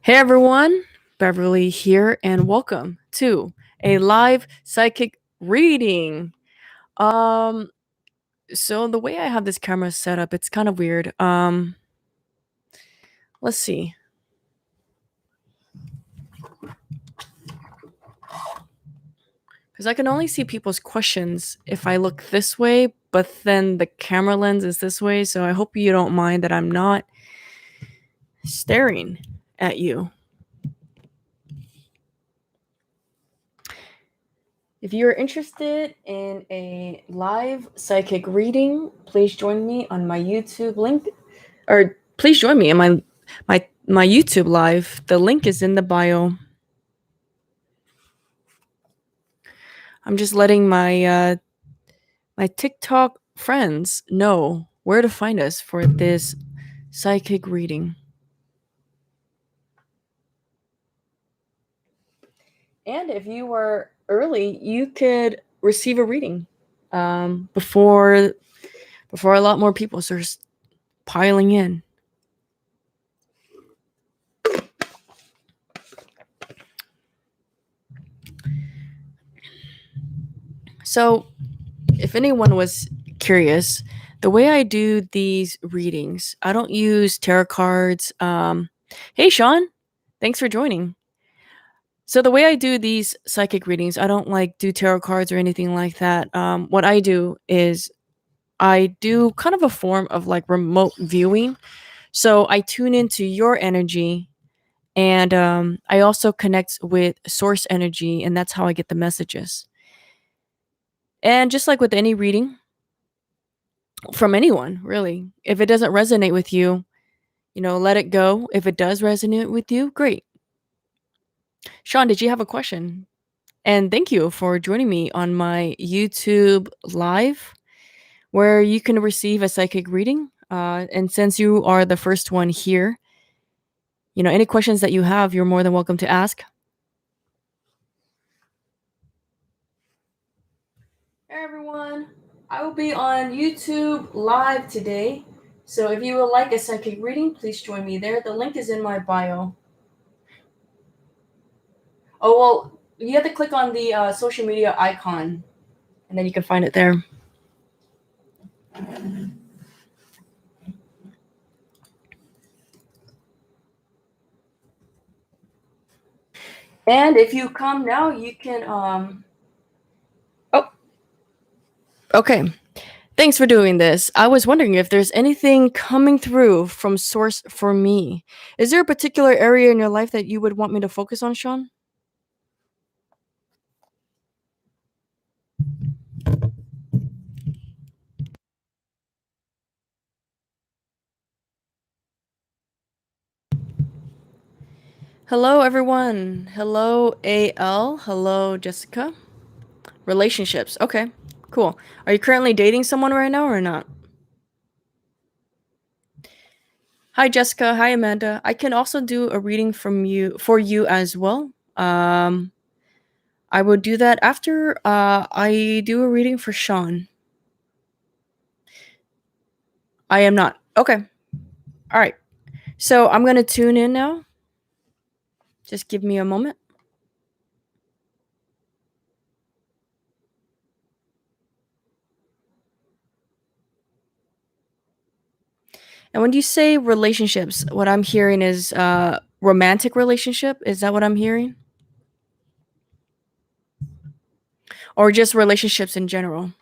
Hey everyone, Beverly here, and welcome to a live psychic reading. Um, so the way I have this camera set up, it's kind of weird. Let's see, because I can only see people's questions if I look this way, but then the camera lens is this way. So I hope you don't mind that I'm not staring at you. If you're interested in a live psychic reading, please join me on my YouTube link, or please join me in my YouTube live. The link is in the bio. I'm just letting my TikTok friends know where to find us for this psychic reading. And if you were early, you could receive a reading before a lot more people start piling in. So, if anyone was curious, the way I do these readings, I don't use tarot cards. Hey, Sean, thanks for joining. So the way I do these psychic readings, I don't like do tarot cards or anything like that. What I do is I do kind of a form of like remote viewing. So I tune into your energy, and I also connect with source energy, and that's how I get the messages. And just like with any reading, from anyone, really. If it doesn't resonate with you, let it go. If it does resonate with you, great. Sean, did you have a question? And thank you for joining me on my YouTube live where you can receive a psychic reading. And since you are the first one here, any questions that you have, you're more than welcome to ask. Hey everyone, I will be on YouTube live today. So if you would like a psychic reading, please join me there. The link is in my bio. Oh, well, you have to click on the social media icon, and then you can find it there. And if you come now, you can. Oh, okay. Thanks for doing this. I was wondering if there's anything coming through from Source for me. Is there a particular area in your life that you would want me to focus on, Sean? Hello, everyone. Hello, AL. Hello, Jessica. Relationships. Okay, cool. Are you currently dating someone right now or not? Hi, Jessica. Hi, Amanda. I can also do a reading for you as well. I will do that after I do a reading for Sean. I am not. Okay. All right. So I'm gonna tune in now. Just give me a moment. And when you say relationships, what I'm hearing is romantic relationship. Is that what I'm hearing? Or just relationships in general?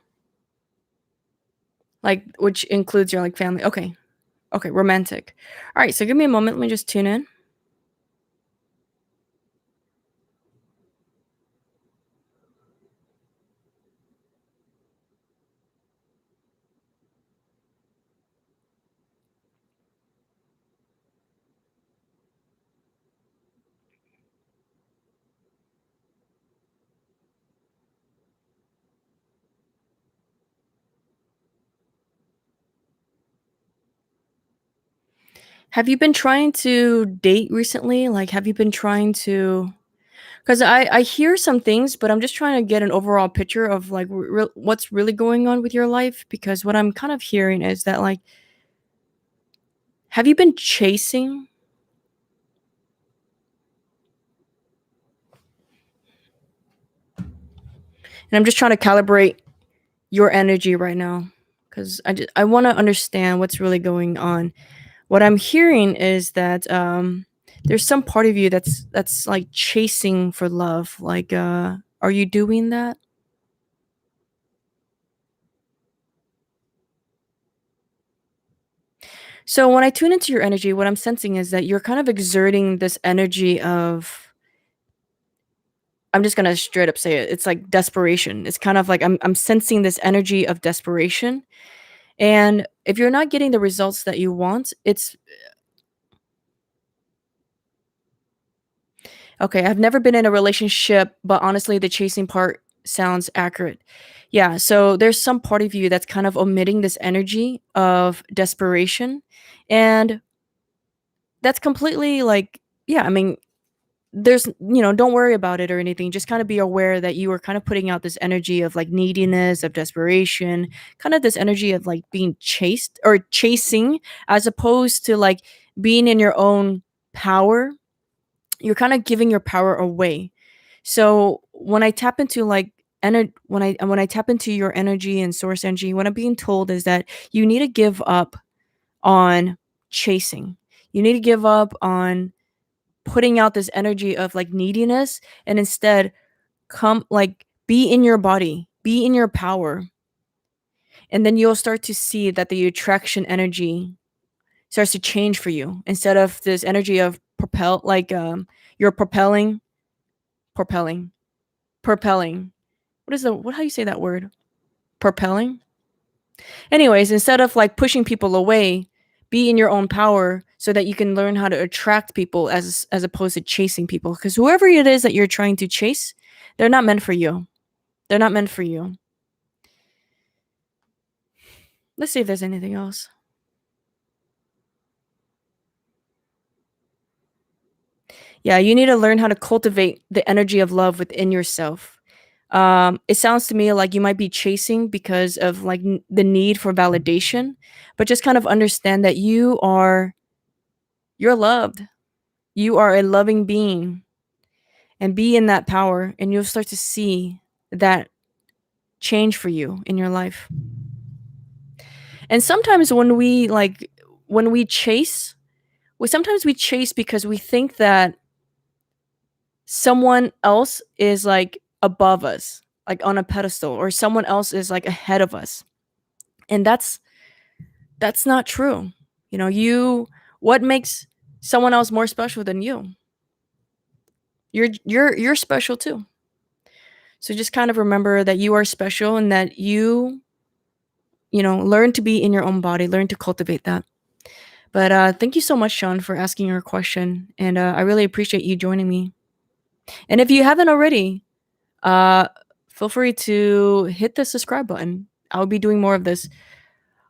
Like which includes your like family. Okay. Okay, romantic. All right, so give me a moment. Let me just tune in. Have you been trying to date recently? Like, have you been trying to? Because I hear some things, but I'm just trying to get an overall picture of like what's really going on with your life. Because what I'm kind of hearing is that like, have you been chasing And I'm just trying to calibrate your energy right now because I want to understand what's really going on. What I'm hearing is that there's some part of you that's like chasing for love. Like, are you doing that? So when I tune into your energy, what I'm sensing is that you're kind of exerting this energy of, I'm just gonna straight up say it. It's like desperation. It's kind of like I'm sensing this energy of desperation. And if you're not getting the results that you want, it's okay. I've never been in a relationship, but honestly, the chasing part sounds accurate. Yeah. So there's some part of you that's kind of omitting this energy of desperation. And that's completely like, yeah, I mean, don't worry about it or anything. Just kind of be aware that you are kind of putting out this energy of like neediness, of desperation, kind of this energy of like being chased or chasing, as opposed to like being in your own power. You're kind of giving your power away. So when I tap into like when I tap into your energy and source energy, what I'm being told is that you need to give up on chasing. You need to give up on putting out this energy of like neediness, and instead come like be in your body, be in your power. And then you'll start to see that the attraction energy starts to change for you, instead of this energy of propel, like you're propelling propelling what is the what how you say that word, propelling. Anyways, instead of like pushing people away, be in your own power so that you can learn how to attract people as opposed to chasing people, because whoever it is that you're trying to chase, they're not meant for you. They're not meant for you. Let's see if there's anything else. Yeah, you need to learn how to cultivate the energy of love within yourself. It sounds to me like you might be chasing because of like the need for validation, but just kind of understand that you're loved. You are a loving being, and be in that power, and you'll start to see that change for you in your life. And sometimes when we chase, we chase because we think that someone else is like above us, like on a pedestal, or someone else is like ahead of us. And that's not true. You what makes someone else more special than you? You're special too. So just kind of remember that you are special, and that learn to be in your own body, learn to cultivate that. But thank you so much, Sean, for asking your question, and I really appreciate you joining me. And if you haven't already, uh, feel free to hit the subscribe button. I'll be doing more of this.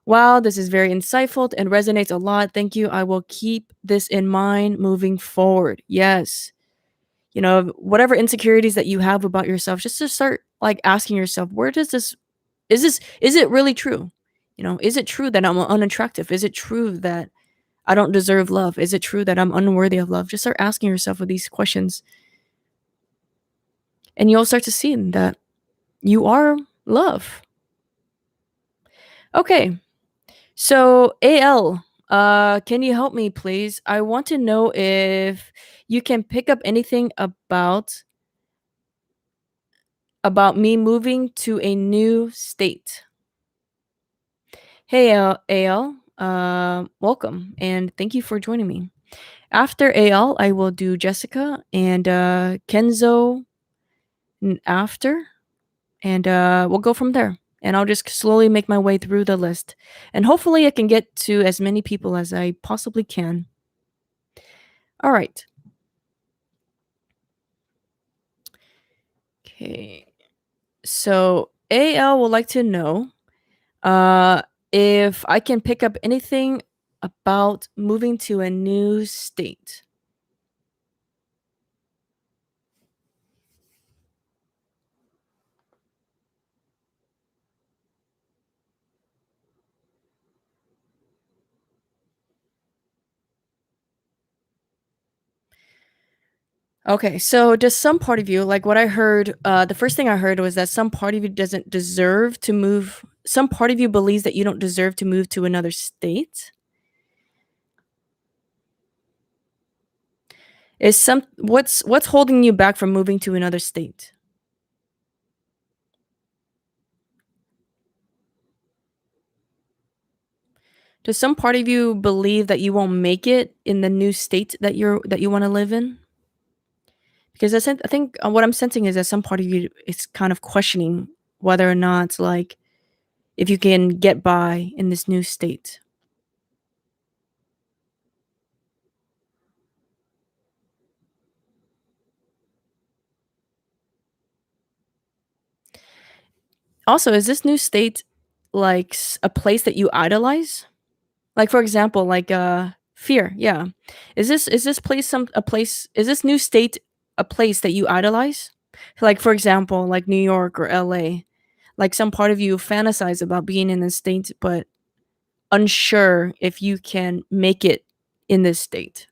Wow, this is very insightful and resonates a lot. Thank you. I will keep this in mind moving forward. Yes. Whatever insecurities that you have about yourself, just to start like asking yourself, where does is it really true? Is it true that I'm unattractive? Is it true that I don't deserve love? Is it true that I'm unworthy of love? Just start asking yourself with these questions, and you'll start to see that you are love. Okay. So, AL, can you help me, please? I want to know if you can pick up anything about me moving to a new state. Hey, AL, welcome, and thank you for joining me. After AL, I will do Jessica and Kenzo after, and we'll go from there. And I'll just slowly make my way through the list, and hopefully, I can get to as many people as I possibly can. All right. Okay. So AL would like to know uh, if I can pick up anything about moving to a new state. Okay, so does some part of you, like what I heard, the first thing I heard was that some part of you doesn't deserve to move. Some part of you believes that you don't deserve to move to another state. Is some what's holding you back from moving to another state? Does some part of you believe that you won't make it in the new state that you want to live in? Because I think what I'm sensing is that some part of you is kind of questioning whether or not like if you can get by in this new state. Also, is this new state like a place that you idolize? Like for example, like fear. Yeah. Is this place some a place is this new state a place that you idolize? Like for example, like New York or LA. Like some part of you fantasize about being in this state but unsure if you can make it in this state.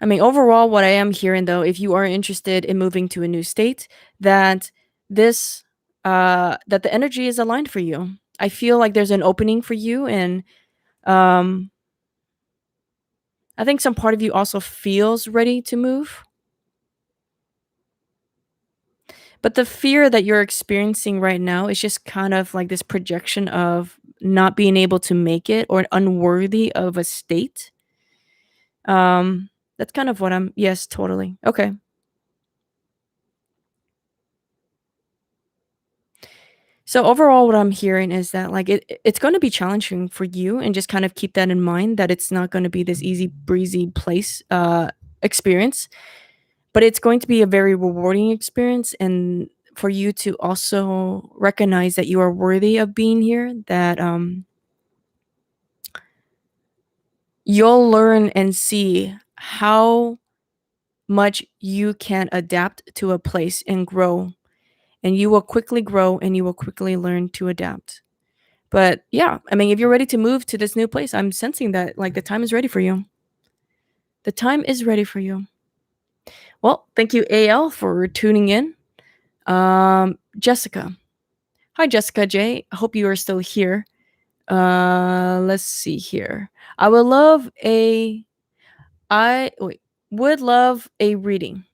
I mean, overall, what I am hearing though, if you are interested in moving to a new state, that this that the energy is aligned for you. I feel like there's an opening for you, and um I think some part of you also feels ready to move. But the fear that you're experiencing right now is just kind of like this projection of not being able to make it or unworthy of a state. That's kind of what I'm yes, totally. Okay. So overall what I'm hearing is that like it's going to be challenging for you and just kind of keep that in mind that it's not going to be this easy breezy place experience, but it's going to be a very rewarding experience and for you to also recognize that you are worthy of being here, that you'll learn and see how much you can adapt to a place and grow, and you will quickly grow and you will quickly learn to adapt. But yeah, I mean, if you're ready to move to this new place, I'm sensing that like the time is ready for you. The time is ready for you. Well, thank you, AL, for tuning in. Jessica. Hi, Jessica J. I hope you are still here. Let's see here. I would love a I wait, would love a reading.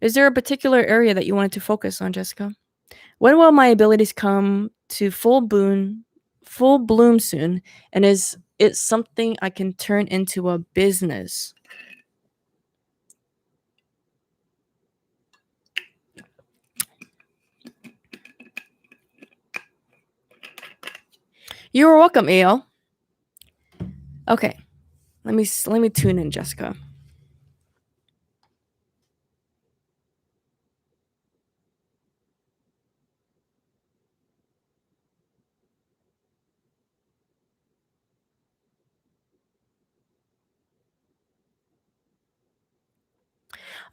Is there a particular area that you wanted to focus on, Jessica? When will my abilities come to full bloom soon? And is it something I can turn into a business? You're welcome, AL. Okay, let me tune in, Jessica.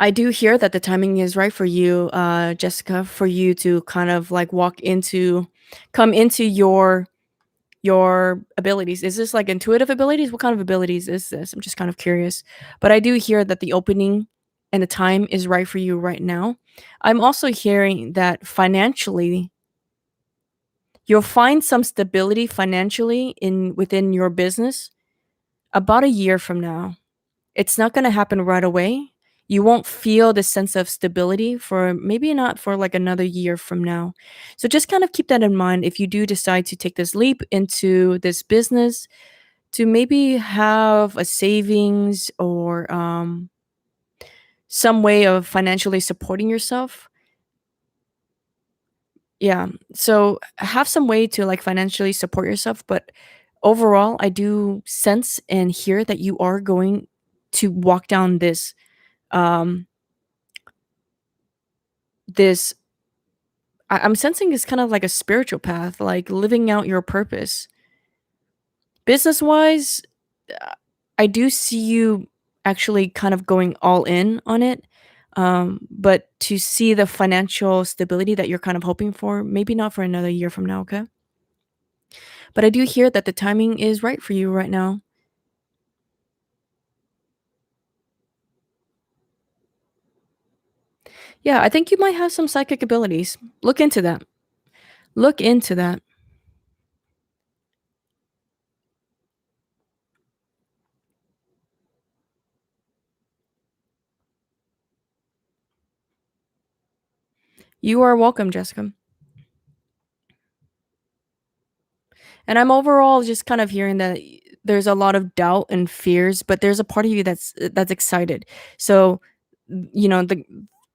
I do hear that the timing is right for you, Jessica, for you to kind of like come into your abilities. Is this like intuitive abilities? What kind of abilities is this? I'm just kind of curious. But I do hear that the opening and the time is right for you right now. I'm also hearing that financially, you'll find some stability financially in within your business about a year from now. It's not going to happen right away. You won't feel the sense of stability for maybe not for like another year from now. So just kind of keep that in mind if you do decide to take this leap into this business, to maybe have a savings or some way of financially supporting yourself. Yeah. So have some way to like financially support yourself. But overall, I do sense and hear that you are going to walk down um, this I'm sensing it's kind of like a spiritual path, like living out your purpose. Business wise, I do see you actually kind of going all in on it. But to see the financial stability that you're kind of hoping for, maybe not for another year from now, okay? But I do hear that the timing is right for you right now. Yeah, I think you might have some psychic abilities. Look into that. Look into that. You are welcome, Jessica. And I'm overall just kind of hearing that there's a lot of doubt and fears, but there's a part of you that's excited. So, the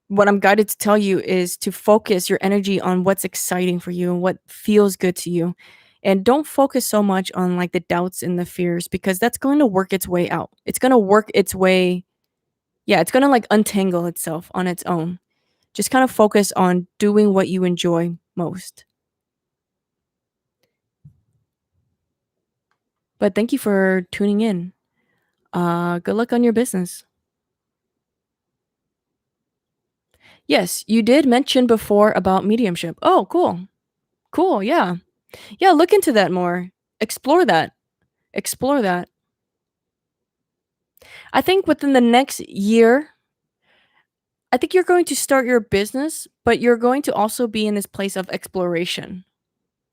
what I'm guided to tell you is to focus your energy on what's exciting for you and what feels good to you. And don't focus so much on like the doubts and the fears because that's going to work its way out. It's going to work its way. Yeah, it's going to like untangle itself on its own. Just kind of focus on doing what you enjoy most. But thank you for tuning in. Good luck on your business. Yes, you did mention before about mediumship. Oh, cool. Cool. Yeah. Yeah, look into that more. Explore that. Explore that. I think within the next year, I think you're going to start your business, but you're going to also be in this place of exploration.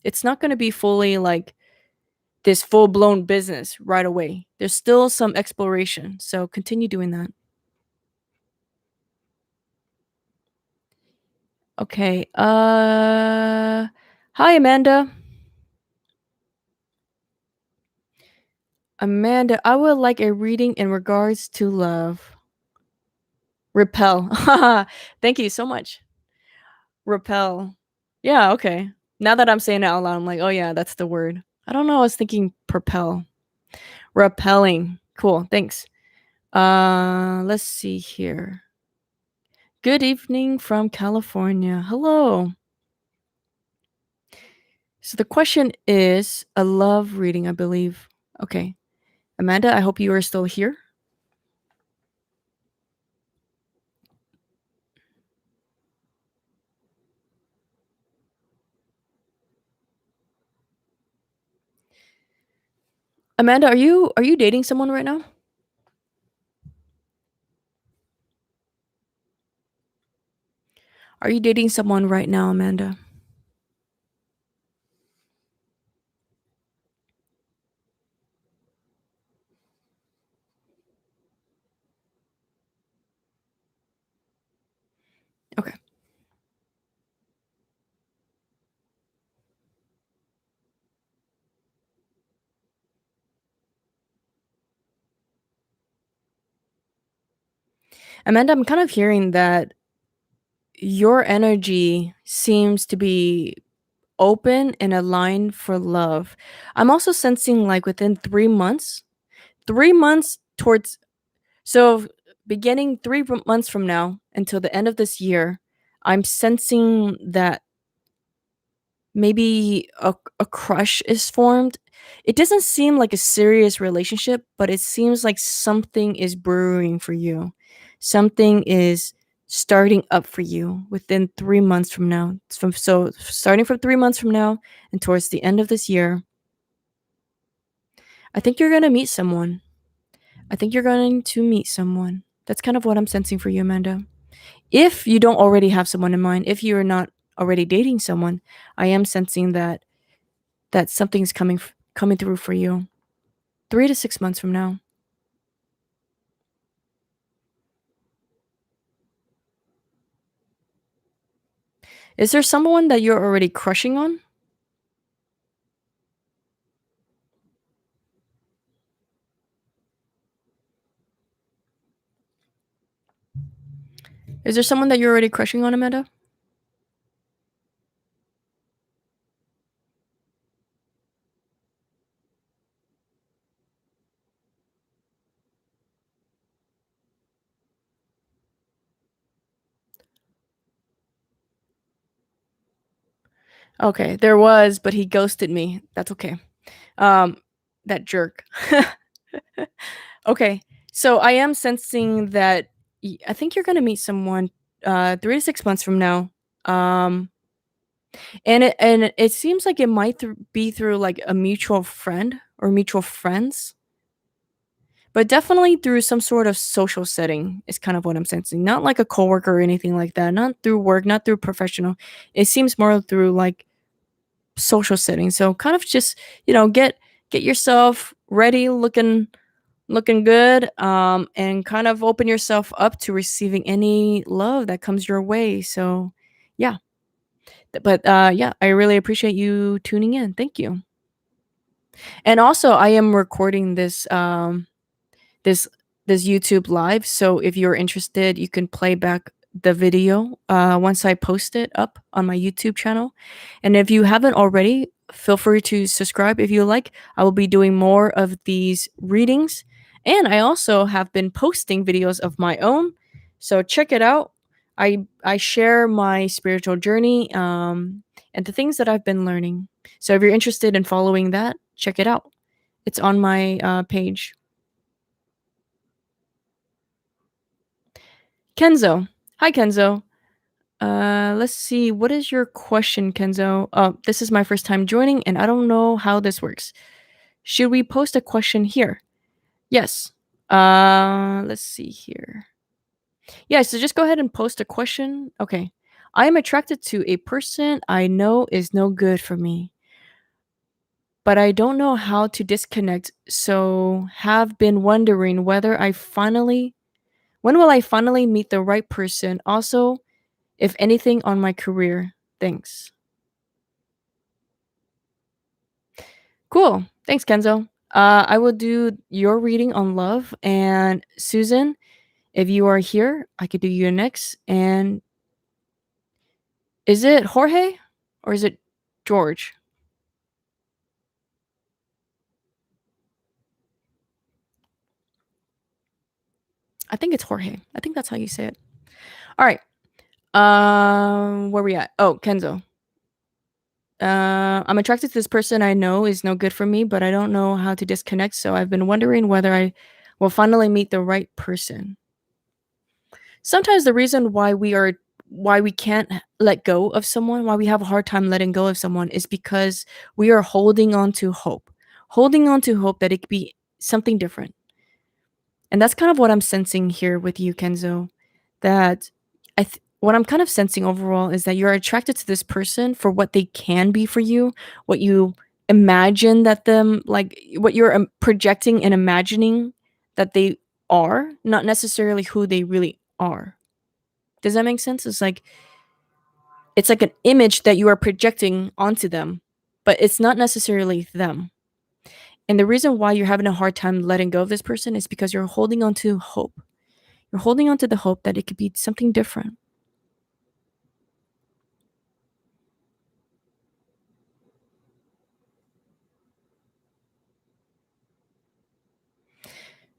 It's not going to be fully like this full blown business right away. There's still some exploration. So continue doing that. Okay. Hi Amanda. Amanda, I would like a reading in regards to love. Repel. Thank you so much. Repel. Yeah, okay. Now that I'm saying it out loud, I'm like, oh yeah, that's the word. I don't know. I was thinking propel. Repelling. Cool. Thanks. Let's see here. Good evening from California. Hello. So the question is a love reading, I believe. Okay. Amanda, I hope you are still here. Amanda, are you dating someone right now? Are you dating someone right now, Amanda? Okay. Amanda, I'm kind of hearing that your energy seems to be open and aligned for love. I'm also sensing like within 3 months, 3 months towards, so beginning 3 months from now until the end of this year, I'm sensing that maybe a crush is formed. It doesn't seem like a serious relationship, but it seems like something is brewing for you. Something is starting up for you within 3 months from now. So starting from 3 months from now and towards the end of this year, I think you're gonna meet someone. I think you're going to meet someone. That's kind of what I'm sensing for you, Amanda. If you don't already have someone in mind, if you're not already dating someone, I am sensing that something's coming through for you 3 to 6 months from now. Is there someone that you're already crushing on? Is there someone that you're already crushing on, Amanda? Okay, there was, but he ghosted me. That's okay. Um, that jerk. Okay, so I am sensing that I think you're gonna meet someone 3 to 6 months from now. Um, and it seems like it might be through like a mutual friend or mutual friends. but definitely through some sort of social setting is kind of what I'm sensing. Not like a coworker or anything like that. Not through work, not through professional. It seems more through like social setting. So kind of just, get yourself ready, looking good, and kind of open yourself up to receiving any love that comes your way. So yeah. But yeah, I really appreciate you tuning in. Thank you. And also I am recording this this YouTube live. So if you're interested, you can play back the video once I post it up on my YouTube channel. And if you haven't already, feel free to subscribe if you like. I will be doing more of these readings. And I also have been posting videos of my own. So check it out. I share my spiritual journey and the things that I've been learning. So if you're interested in following that, check it out. It's on my page. Kenzo. Hi, Kenzo. Let's see. What is your question, Kenzo? This is my first time joining, and I don't know how this works. Should we post a question here? Yes. Let's see here. Yeah, so just go ahead and post a question. Okay. I am attracted to a person I know is no good for me, but I don't know how to disconnect, so have been wondering whether when will I finally meet the right person? Also, if anything on my career. Thanks. Cool. Thanks, Kenzo. I will do your reading on love. And Susan, if you are here, I could do you next. And is it Jorge or is it George? I think it's Jorge. I think that's how you say it. All right. Where we at? Oh, Kenzo. I'm attracted to this person I know is no good for me, but I don't know how to disconnect. So I've been wondering whether I will finally meet the right person. Sometimes the reason why we can't let go of someone, why we have a hard time letting go of someone is because we are holding on to hope. Holding on to hope that it could be something different. And that's kind of what I'm sensing here with you, Kenzo. That what I'm kind of sensing overall is that you're attracted to this person for what they can be for you, what you imagine that them like what you're projecting and imagining that they are, not necessarily who they really are. Does that make sense? It's like an image that you are projecting onto them, but it's not necessarily them. And the reason why you're having a hard time letting go of this person is because you're holding on to hope. You're holding on to the hope that it could be something different.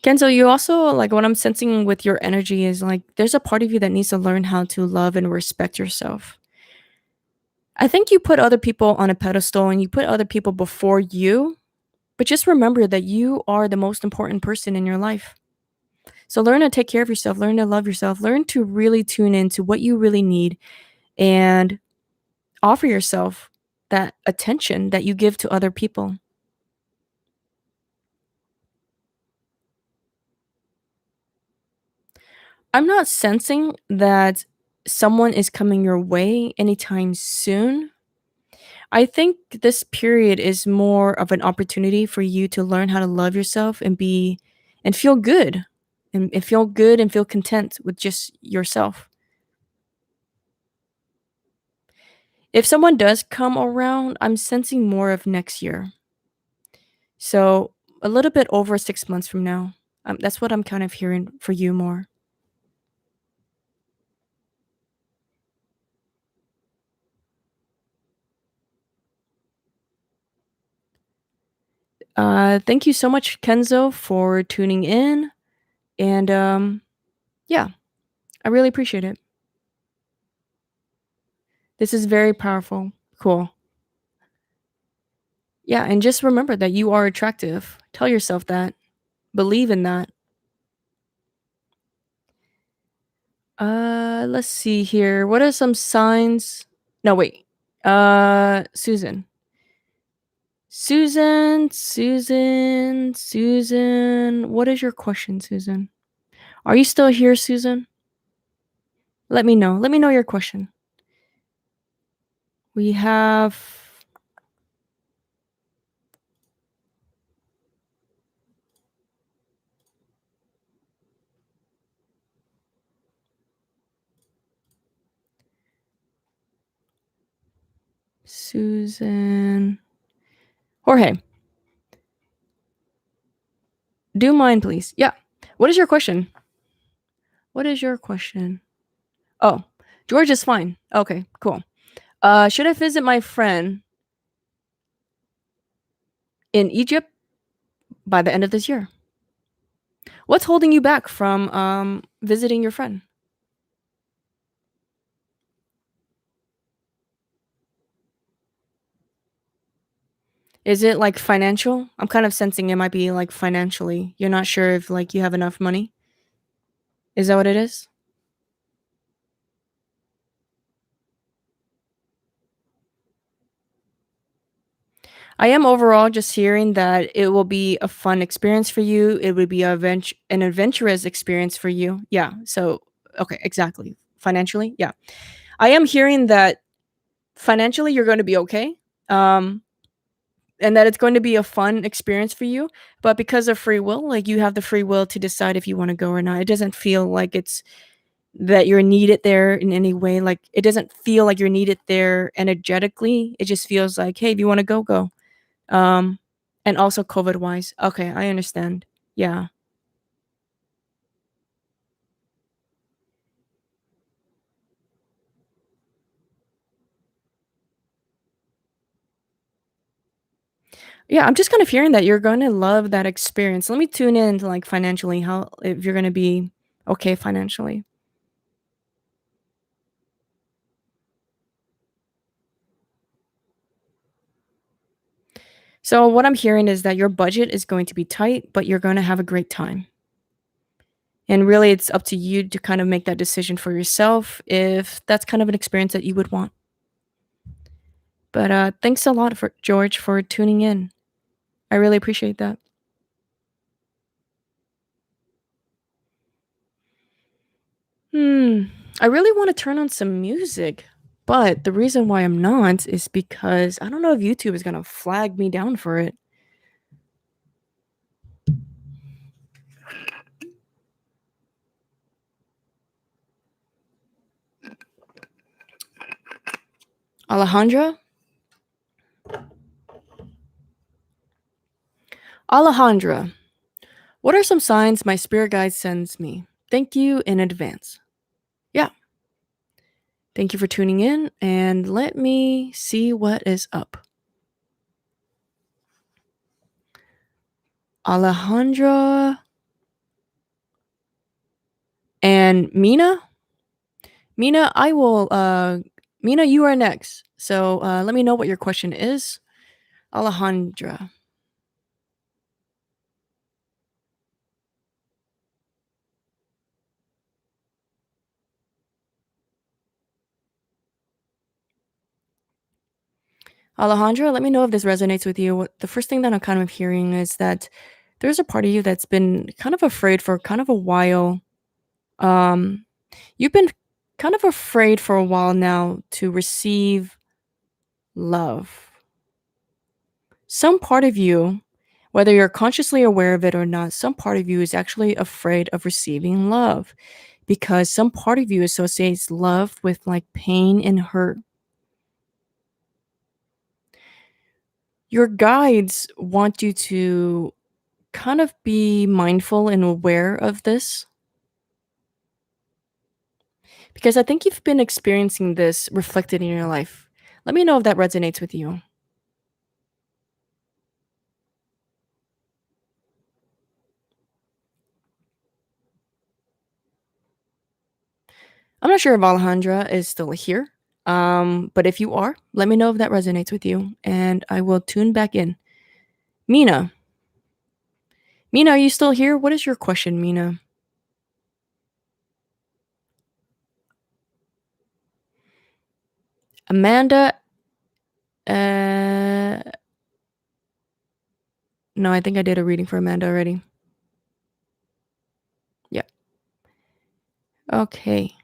Kenzo, you also like what I'm sensing with your energy is like there's a part of you that needs to learn how to love and respect yourself. I think you put other people on a pedestal and you put other people before you, but just remember that you are the most important person in your life. So learn to take care of yourself, learn to love yourself, learn to really tune into what you really need and offer yourself that attention that you give to other people. I'm not sensing that someone is coming your way anytime soon. I think this period is more of an opportunity for you to learn how to love yourself and feel good and feel good and feel content with just yourself. If someone does come around, I'm sensing more of next year. So a little bit over 6 months from now. That's what I'm kind of hearing for you more. Thank you so much, Kenzo, for tuning in. And yeah, I really appreciate it. This is very powerful. Cool. Yeah, and just remember that you are attractive. Tell yourself that. Believe in that. Let's see here. What are some signs? No, wait. Susan. Susan. What is your question, Susan? Are you still here, Susan? Let me know. Let me know your question. We have Susan. Jorge, do mine, please. Yeah. What is your question? What is your question? Oh, George is fine. Okay, cool. Should I visit my friend in Egypt by the end of this year? What's holding you back from visiting your friend? Is it like financial? I'm kind of sensing it might be like financially. You're not sure if like you have enough money. Is that what it is? I am overall just hearing that it will be a fun experience for you. It would be an adventurous experience for you. Yeah. So, okay, exactly. Financially, yeah. I am hearing that financially you're going to be okay. Um, and that it's going to be a fun experience for you. But because of free will, like you have the free will to decide if you want to go or not. It doesn't feel like it's that you're needed there in any way. Like it doesn't feel like you're needed there energetically. It just feels like, hey, if you want to go, go. Um, and also COVID wise. Okay, I understand. Yeah. Yeah, I'm just kind of hearing that you're going to love that experience. Let me tune in to like financially how if you're going to be okay financially. So what I'm hearing is that your budget is going to be tight, but you're going to have a great time. And really it's up to you to kind of make that decision for yourself if that's kind of an experience that you would want. But thanks a lot for George for tuning in. I really appreciate that. Hmm. I really want to turn on some music, but the reason why I'm not is because I don't know if YouTube is going to flag me down for it. Alejandra? Alejandra, what are some signs my spirit guide sends me? Thank you in advance. Yeah, thank you for tuning in and let me see what is up. Alejandra and Mina? Mina, I will Mina, you are next. So let me know what your question is. Alejandra. Alejandra, let me know if this resonates with you. The first thing that I'm kind of hearing is that there's a part of you that's been kind of afraid for kind of a while. Um, you've been kind of afraid for a while now to receive love. Some part of you, whether you're consciously aware of it or not, some part of you is actually afraid of receiving love because some part of you associates love with like pain and hurt. Your guides want you to kind of be mindful and aware of this because I think you've been experiencing this reflected in your life. Let me know if that resonates with you. I'm not sure if Alejandra is still here, but if you are, let me know if that resonates with you, and I will tune back in. Mina, Mina, are you still here? What is your question, Mina? Amanda, uh, No, I think I did a reading for Amanda already. Yeah. Okay.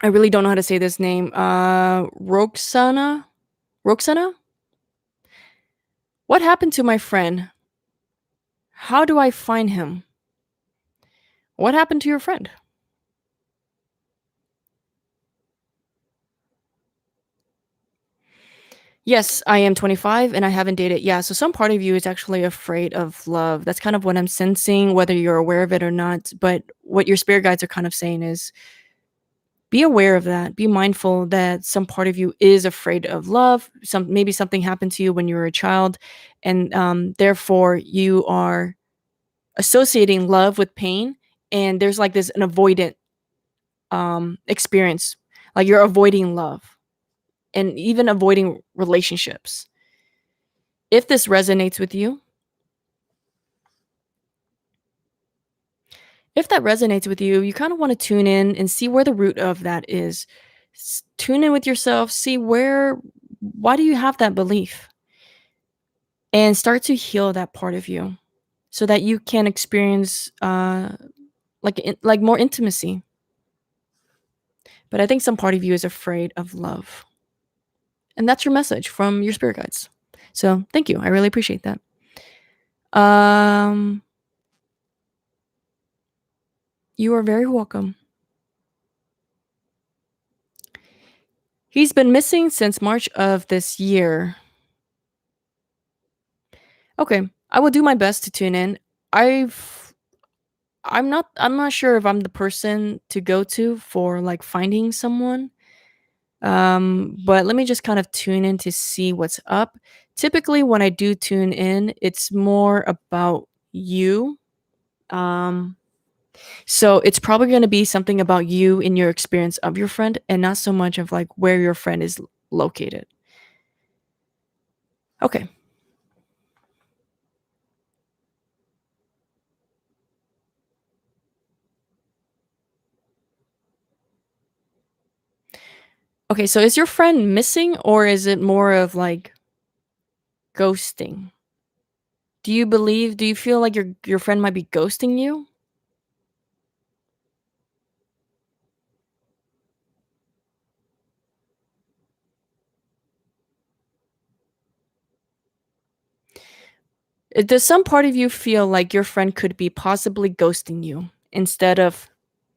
I really don't know how to say this name. Roxana? Roxana? What happened to my friend? How do I find him? What happened to your friend? Yes, I am 25 and I haven't dated. Yeah, so some part of you is actually afraid of love. That's kind of what I'm sensing, whether you're aware of it or not. But what your spirit guides are kind of saying is be aware of that. Be mindful that some part of you is afraid of love. Maybe something happened to you when you were a child, and therefore you are associating love with pain. And there's like this an avoidant experience, like you're avoiding love and even avoiding relationships. If this resonates with you, if that resonates with you, you kind of want to tune in and see where the root of that is. Tune in with yourself, see why do you have that belief? And start to heal that part of you so that you can experience like more intimacy. But I think some part of you is afraid of love. And that's your message from your spirit guides. So, thank you. I really appreciate that. Um you are very welcome. He's been missing since March of this year. Okay, I will do my best to tune in. I've I'm not sure if I'm the person to go to for like finding someone. But let me just kind of tune in to see what's up. Typically when I do tune in, it's more about you. Um so it's probably going to be something about you in your experience of your friend and not so much of like where your friend is located. Okay. Okay, so is your friend missing or is it more of like ghosting? Do you feel like your friend might be ghosting you? Does some part of you feel like your friend could be possibly ghosting you instead of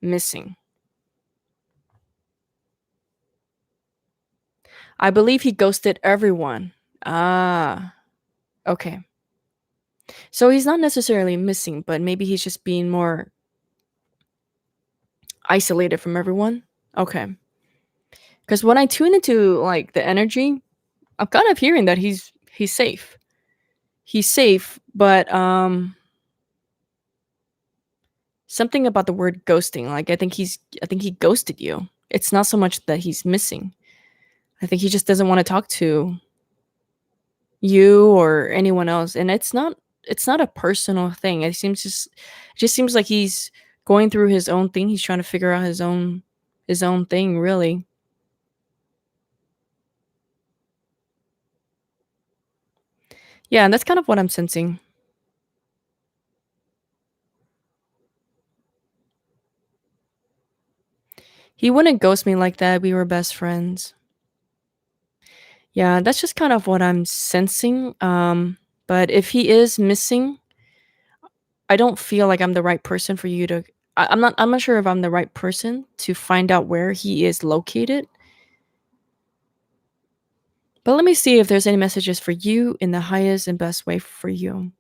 missing? I believe he ghosted everyone. Ah, okay. So he's not necessarily missing, but maybe he's just being more isolated from everyone. Okay. Because when I tune into like the energy, I'm kind of hearing that he's safe. He's safe, but something about the word ghosting. Like I think he ghosted you. It's not so much that he's missing. I think he just doesn't want to talk to you or anyone else. And it's not a personal thing. It just seems like he's going through his own thing. He's trying to figure out his own thing, really. Yeah, and that's kind of what I'm sensing. He wouldn't ghost me like that. We were best friends. Yeah, that's just kind of what I'm sensing. But if he is missing, I don't feel like I'm the right person for you to I'm not sure if I'm the right person to find out where he is located. But let me see if there's any messages for you in the highest and best way for you.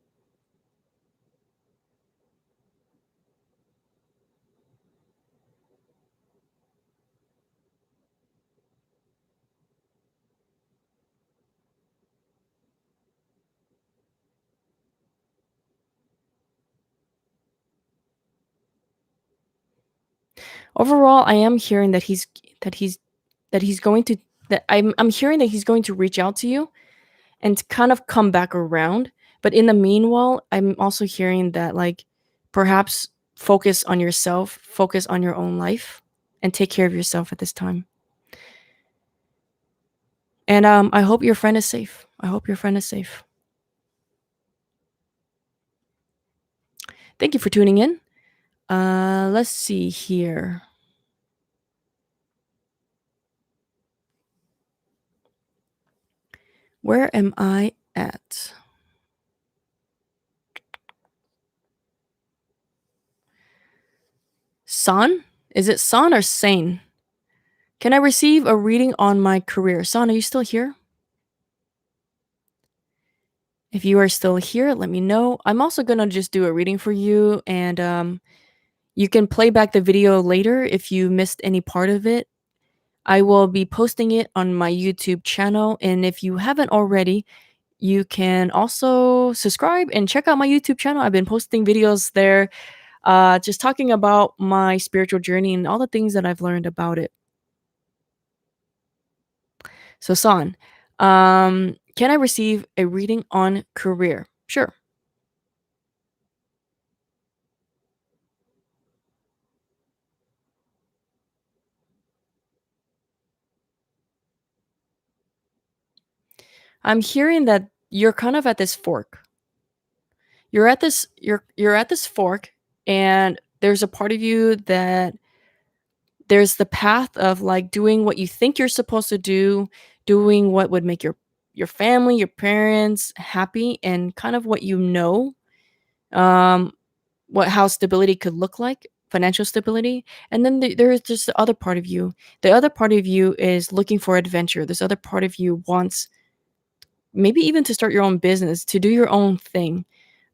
Overall, I am hearing that he's that he's going to that I'm hearing that he's going to reach out to you and kind of come back around. But in the meanwhile, I'm also hearing that like perhaps focus on yourself, focus on your own life, and take care of yourself at this time. And I hope your friend is safe. I hope your friend is safe. Thank you for tuning in. Let's see here. Where am I at? San? Is it San or Sane? Can I receive a reading on my career? San, are you still here? If you are still here, let me know. I'm also gonna just do a reading for you, and you can play back the video later if you missed any part of it. I will be posting it on my YouTube channel, and if you haven't already, you can also subscribe and check out my YouTube channel. I've been posting videos there, just talking about my spiritual journey and all the things that I've learned about it. So, San, can I receive a reading on career? Sure. I'm hearing that you're kind of at this fork. You're at this fork, and there's a part of you that there's the path of like doing what you think you're supposed to do, doing what would make your family, your parents happy, and kind of what you know, um, what how stability could look like, financial stability. And then there is just the other part of you. The other part of you is looking for adventure. This other part of you wants maybe even to start your own business, to do your own thing.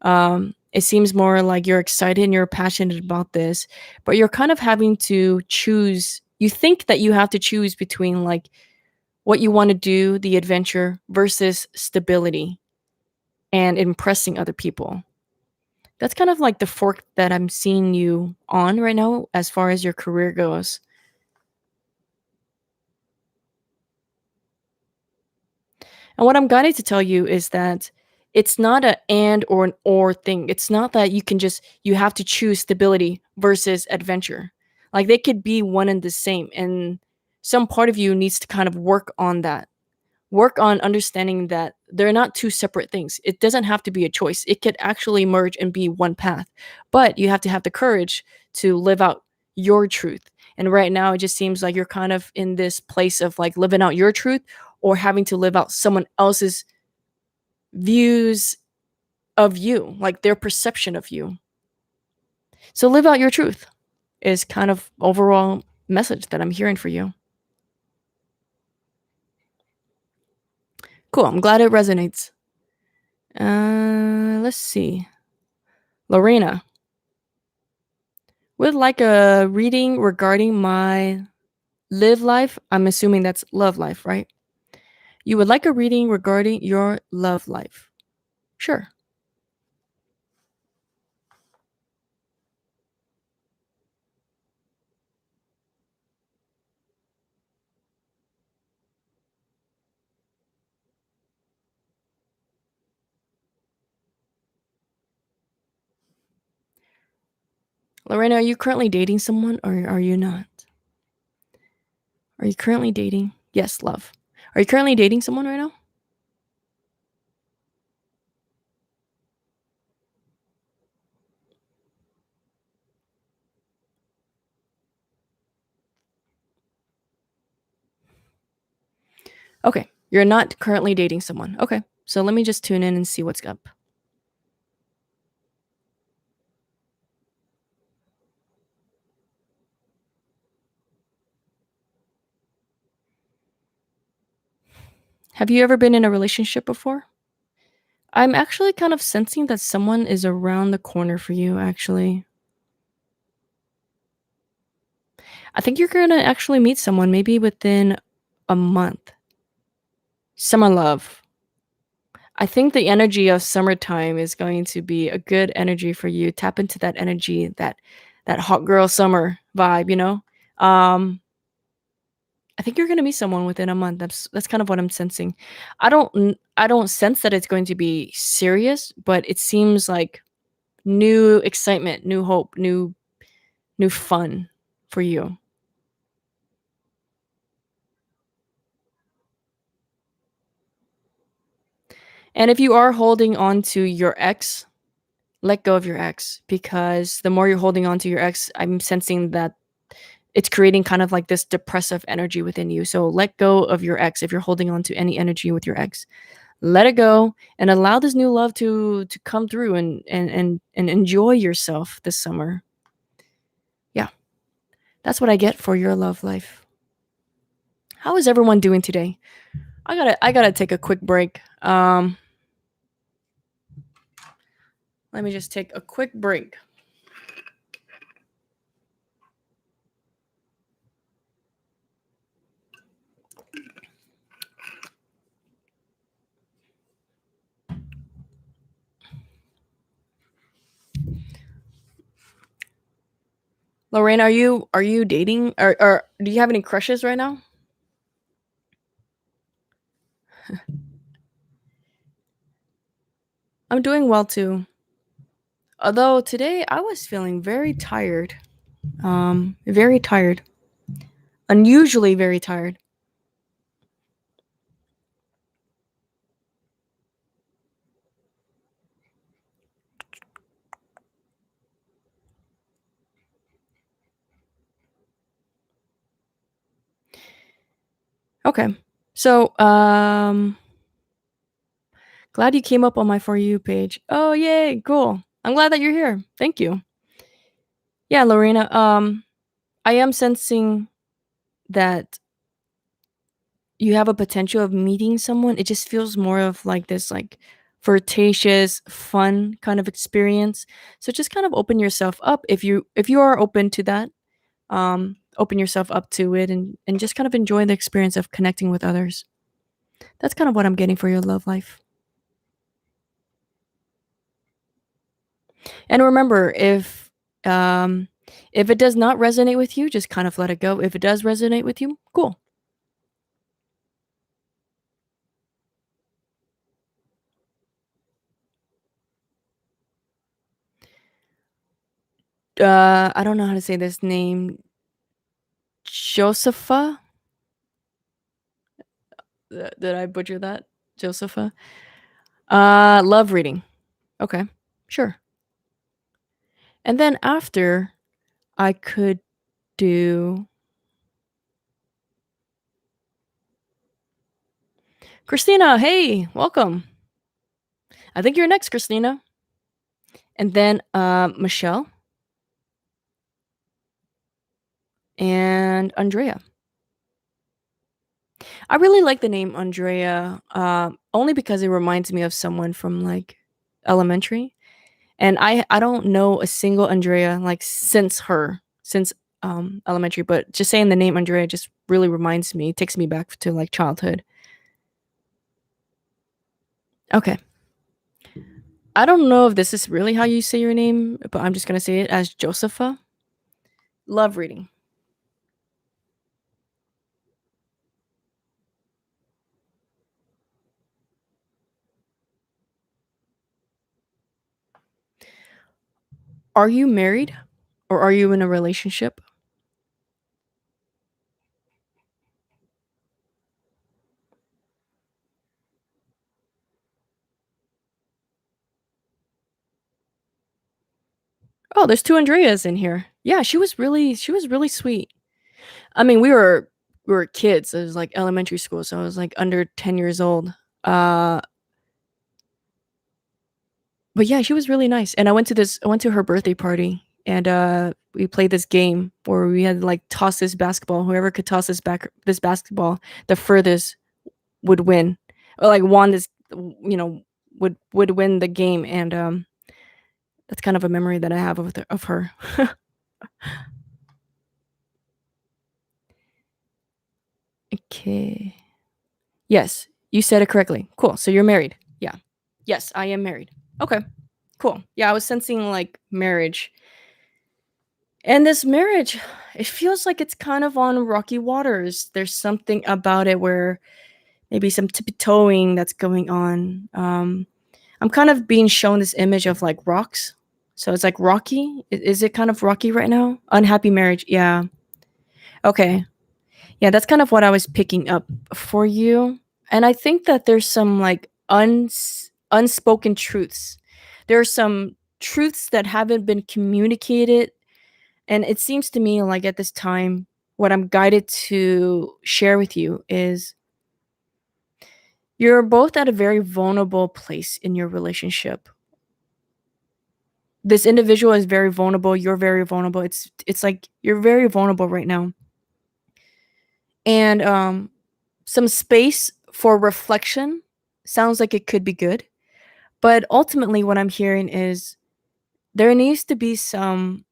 It seems more like you're excited and you're passionate about this, but you're kind of having to choose. You think that you have to choose between like what you want to do, the adventure, versus stability and impressing other people. That's kind of like the fork that I'm seeing you on right now as far as your career goes. And what I'm guided to tell you is that it's not a and or an or thing. It's not that you can just you have to choose stability versus adventure. Like they could be one and the same. And some part of you needs to kind of work on that. Work on understanding that they're not two separate things. It doesn't have to be a choice. It could actually merge and be one path. But you have to have the courage to live out your truth. And right now, it just seems like you're kind of in this place of like living out your truth or having to live out someone else's views of you, like their perception of you. So live out your truth is kind of overall message that I'm hearing for you. Cool. I'm glad it resonates. Let's see. Lorena would like a reading regarding my live life. I'm assuming that's love life, right? You would like a reading regarding your love life. Sure. Lorena, are you currently dating someone or are you not? Are you currently dating? Yes, love. Are you currently dating someone right now? Okay. You're not currently dating someone. Okay. So let me just tune in and see what's up. Have you ever been in a relationship before? I'm actually kind of sensing that someone is around the corner for you, actually. I think you're going to actually meet someone maybe within a month. Summer love. I think the energy of summertime is going to be a good energy for you. Tap into that energy, that hot girl summer vibe, you know? Um I think you're going to meet someone within a month. That's kind of what I'm sensing. I don't sense that it's going to be serious, but it seems like new excitement, new hope, new fun for you. And if you are holding on to your ex, let go of your ex, because the more you're holding on to your ex, I'm sensing that it's creating kind of like this depressive energy within you. So let go of your ex if you're holding on to any energy with your ex. Let it go and allow this new love to come through and enjoy yourself this summer. Yeah, that's what I get for your love life. How is everyone doing today? I gotta take a quick break. Let me just take a quick break. Lorraine, are you dating, or do you have any crushes right now? I'm doing well too. Although today I was feeling very tired. Very tired. Unusually very tired. Okay. So, glad you came up on my For You page. Oh, yay, cool. I'm glad that you're here. Thank you. Yeah, Lorena, I am sensing that you have a potential of meeting someone. It just feels more of like this like flirtatious, fun kind of experience. So just kind of open yourself up if you are open to that. Open yourself up to it and just kind of enjoy the experience of connecting with others. That's kind of what I'm getting for your love life. And remember, um if it does not resonate with you, just kind of let it go. If it does resonate with you, cool. I don't know how to say this name. Josepha? Did I butcher that? Josepha? Love reading. Okay. Sure. And then after, I could do Christina. Hey, welcome. I think you're next, Christina. And then Michelle and Andrea. I really like the name Andrea, only because it reminds me of someone from like elementary. And I don't know a single Andrea like since elementary, but just saying the name Andrea just really reminds me, takes me back to like childhood. Okay. I don't know if this is really how you say your name, but I'm just gonna say it as Josepha. Love reading. Are you married or are you in a relationship? Oh, there's two Andreas in here. Yeah, she was really sweet. I mean, we were kids. It was like elementary school, so I was like under 10 years old. Uh but yeah, she was really nice. And I went to her birthday party and we played this game where we had to like toss this basketball. Whoever could toss this basketball the furthest would win. Or like won this, you know, would win the game, and that's kind of a memory that I have of her. Okay. Yes, you said it correctly. Cool. So you're married. Yeah. Yes, I am married. Okay. Cool. Yeah, I was sensing like marriage. And this marriage, it feels like it's kind of on rocky waters. There's something about it where maybe some tiptoeing that's going on. I'm kind of being shown this image of like rocks. So it's like rocky. Is it kind of rocky right now? Unhappy marriage. Yeah. Okay. Yeah, that's kind of what I was picking up for you. And I think that there's some like unspoken truths. There are some truths that haven't been communicated, and it seems to me like at this time, what I'm guided to share with you is you're both at a very vulnerable place in your relationship. This individual is very vulnerable, you're very vulnerable. It's like you're very vulnerable right now. And some space for reflection sounds like it could be good. But ultimately what I'm hearing is there needs to be some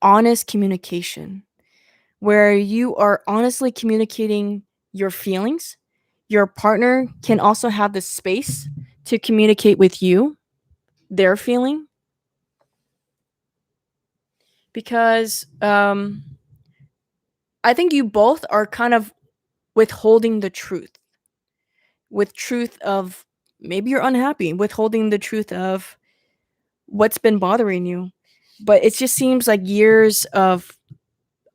honest communication where you are honestly communicating your feelings. Your partner can also have the space to communicate with you their feeling because I think you both are kind of withholding the truth, with truth of maybe you're unhappy, withholding the truth of what's been bothering you. But it just seems like years of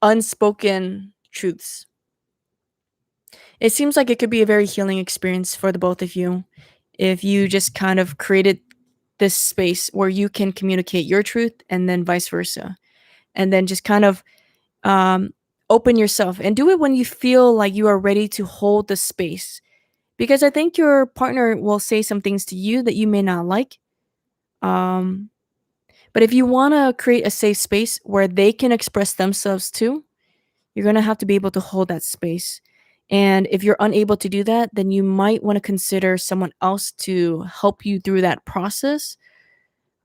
unspoken truths. It seems like it could be a very healing experience for the both of you if you just kind of created this space where you can communicate your truth and then vice versa. And then just kind of um, open yourself and do it when you feel like you are ready to hold the space. Because I think your partner will say some things to you that you may not like. Um, but if you want to create a safe space where they can express themselves too, you're going to have to be able to hold that space. And if you're unable to do that, then you might want to consider someone else to help you through that process.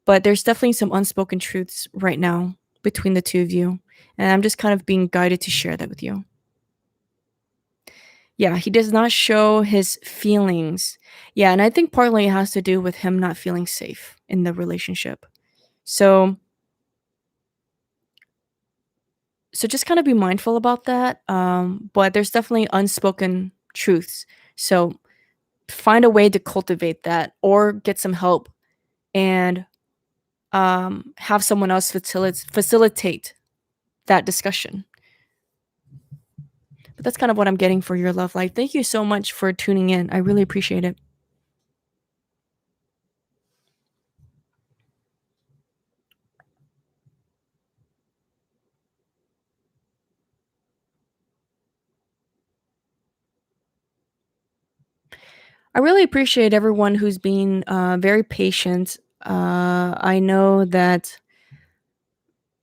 But there's definitely some unspoken truths right now between the two of you. And I'm just kind of being guided to share that with you. Yeah, he does not show his feelings. Yeah, and I think partly it has to do with him not feeling safe in the relationship. So so just kind of be mindful about that. But there's definitely unspoken truths. So find a way to cultivate that or get some help and have someone else facilitate that discussion. But that's kind of what I'm getting for your love life. Thank you so much for tuning in. I really appreciate it. I really appreciate everyone who's been very patient. I know that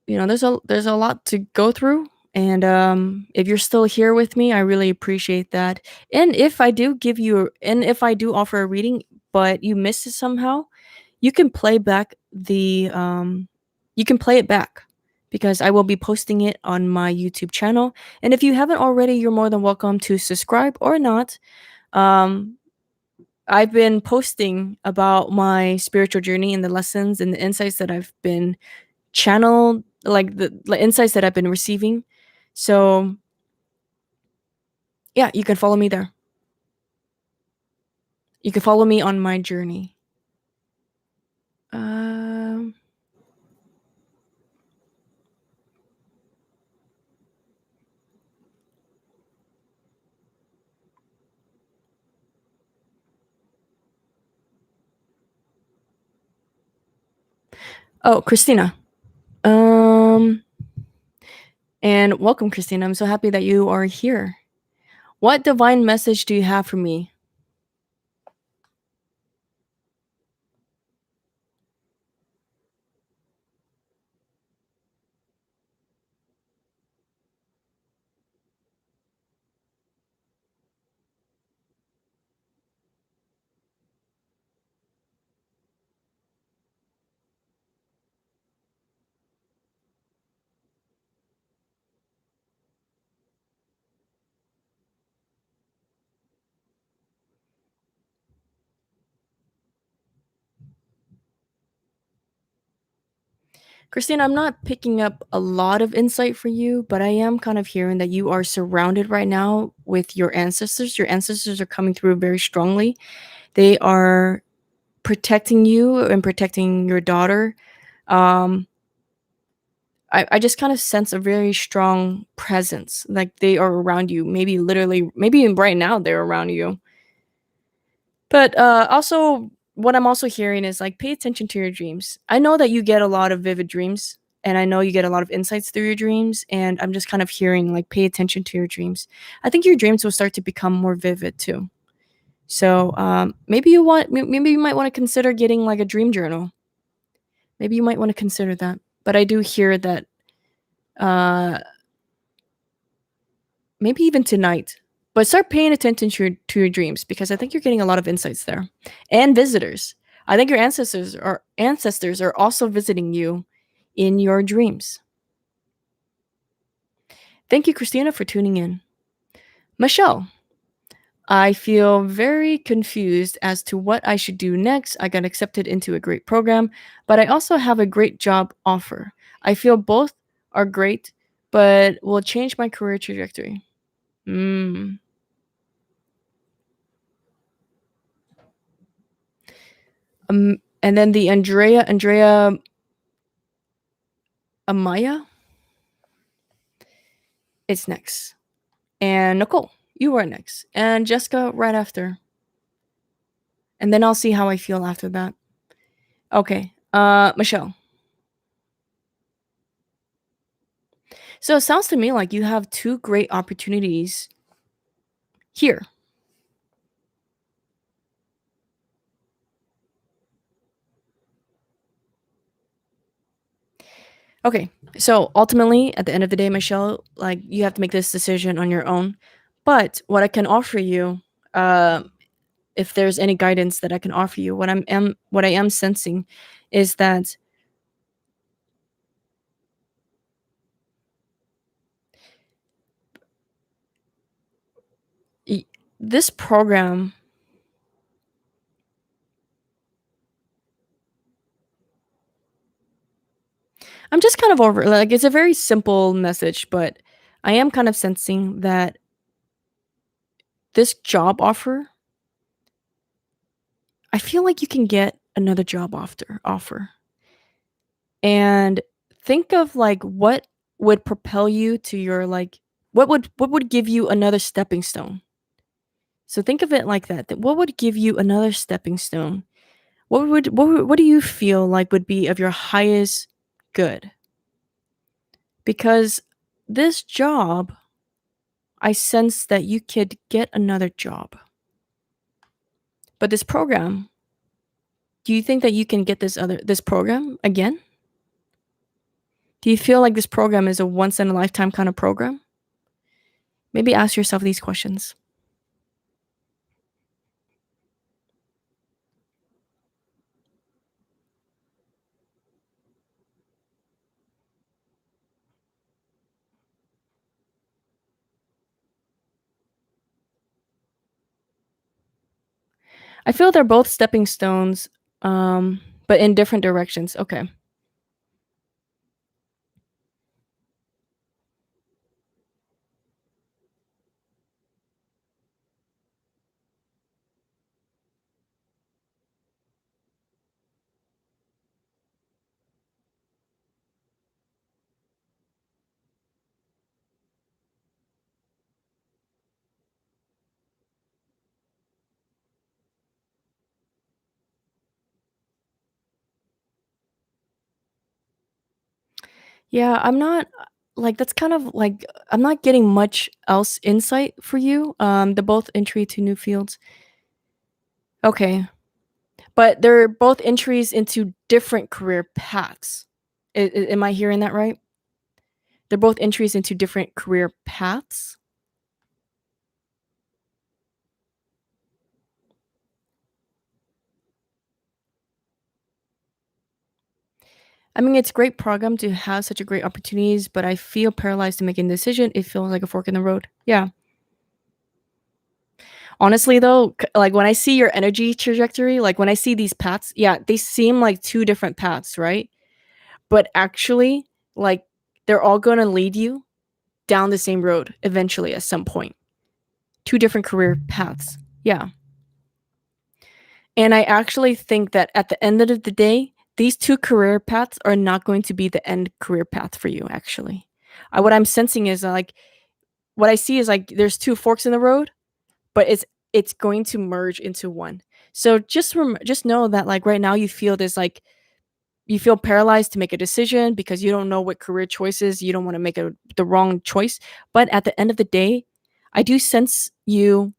there's a lot to go through, and if you're still here with me, I really appreciate that. And if I do offer a reading, but you missed it somehow, you can play back the you can play it back because I will be posting it on my YouTube channel. And if you haven't already, you're more than welcome to subscribe or not. Um, I've been posting about my spiritual journey and the lessons and the insights that I've been channeled, like the insights that I've been receiving. So yeah, you can follow me there. You can follow me on my journey. Um, oh, Christina. Um, and welcome, Christina. I'm so happy that you are here. What divine message do you have for me? Christina, I'm not picking up a lot of insight for you, but I am kind of hearing that you are surrounded right now with your ancestors. Your ancestors are coming through very strongly. They are protecting you and protecting your daughter. Um, I just kind of sense a very strong presence, like they are around you. Maybe literally, maybe even right now they're around you. But also what I'm also hearing is like pay attention to your dreams. I know that you get a lot of vivid dreams and I know you get a lot of insights through your dreams, and I'm just kind of hearing like pay attention to your dreams. I think your dreams will start to become more vivid too. So maybe you might want to consider getting like a dream journal. Maybe you might want to consider that. But I do hear that uh maybe even tonight. But start paying attention to your dreams because I think you're getting a lot of insights there. And visitors. I think your ancestors are also visiting you in your dreams. Thank you, Christina, for tuning in. Michelle, I feel very confused as to what I should do next. I got accepted into a great program, but I also have a great job offer. I feel both are great, but will change my career trajectory. Mm. And then the Andrea Amaya is next. And Nicole, you are next. And Jessica right after. And then I'll see how I feel after that. Okay. Michelle. So it sounds to me like you have two great opportunities here. Okay. So ultimately, at the end of the day, Michelle, like you have to make this decision on your own. But what I can offer you, uh, if there's any guidance that I can offer you, what I am sensing is that y- this program, I'm just kind of over like it's a very simple message, but I am kind of sensing that this job offer, I feel like you can get another job offer. And think of like what would propel you to your like what would give you another stepping stone. So think of it like that. What would give you another stepping stone? What do you feel like would be of your highest good? Because this job, I sense that you could get another job. But this program, do you think that you can get this program again? Do you feel like this program is a once in a lifetime kind of program? Maybe ask yourself these questions. I feel they're both stepping stones, but in different directions. Okay. Yeah, I'm not like that's kind of like I'm not getting much else insight for you. They're both entry to new fields. Okay. But they're both entries into different career paths. Am I hearing that right? They're both entries into different career paths. I mean, it's a great program to have such a great opportunities, but I feel paralyzed to making a decision. It feels like a fork in the road. Yeah. Honestly, though, like when I see your energy trajectory, like when I see these paths, yeah, they seem like two different paths, right? But actually, like they're all going to lead you down the same road eventually at some point. Two different career paths. Yeah. And I actually think that at the end of the day, these two career paths are not going to be the end career path for you, actually. What I'm sensing is like, what I see is like there's two forks in the road, but it's going to merge into one. So just know that like right now you feel this like you feel paralyzed to make a decision because you don't know what career choices, you don't want to make the wrong choice. But at the end of the day, I do sense you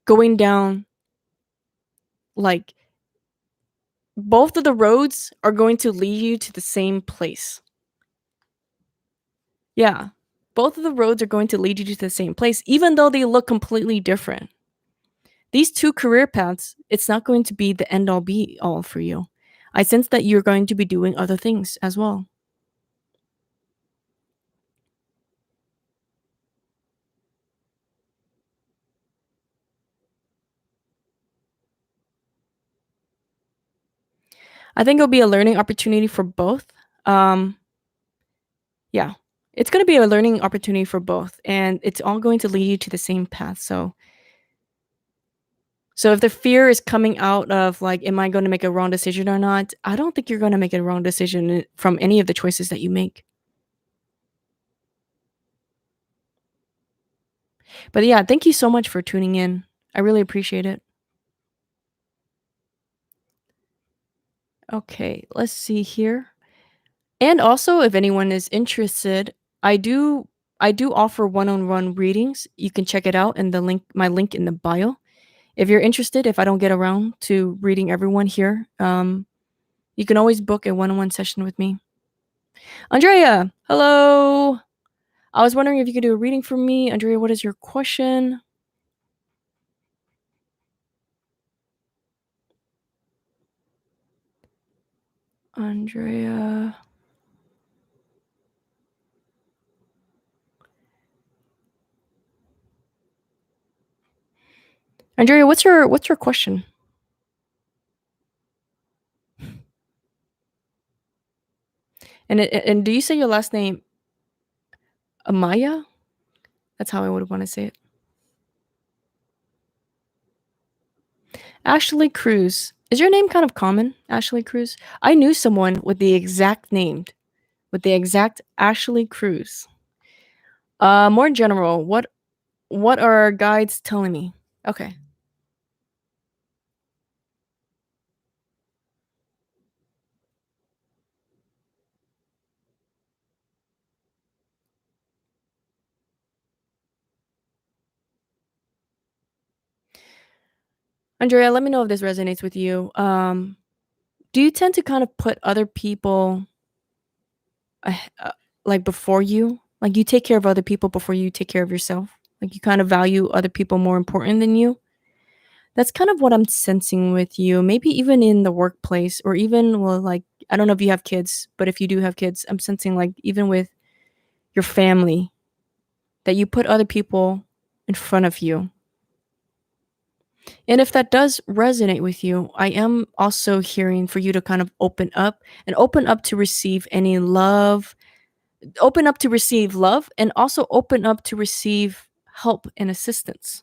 going down like both of the roads are going to lead you to the same place. Yeah. Both of the roads are going to lead you to the same place, even though they look completely different. These two career paths, it's not going to be the end all be all for you. I sense that you're going to be doing other things as well. I think it'll be a learning opportunity for both. Um, yeah, it's going to be a learning opportunity for both, and it's all going to lead you to the same path. So if the fear is coming out of like, am I going to make a wrong decision or not? I don't think you're going to make a wrong decision from any of the choices that you make. But yeah, thank you so much for tuning in. I really appreciate it. Okay, let's see here. And also, if anyone is interested, I do I do offer one-on-one readings. You can check it out in the link my link in the bio. If you're interested, if I don't get around to reading everyone here, you can always book a one-on-one session with me. Andrea, hello. I was wondering if you could do a reading for me. Andrea, what is your question? Andrea. Andrea, what's your question? And do you say your last name Amaya? That's how I would want to say it. Ashley Cruz. Is your name kind of common, Ashley Cruz? I knew someone with the exact Ashley Cruz. More general, what are our guides telling me? Okay. Andrea, let me know if this resonates with you. Do you tend to kind of put other people like before you? Like you take care of other people before you take care of yourself? Like you kind of value other people more important than you? That's kind of what I'm sensing with you. Maybe even in the workplace or even well like I don't know if you have kids, but if you do have kids, I'm sensing like even with your family that you put other people in front of you. And if that does resonate with you, I am also hearing for you to kind of open up and open up to receive any love, open up to receive love, and also open up to receive help and assistance.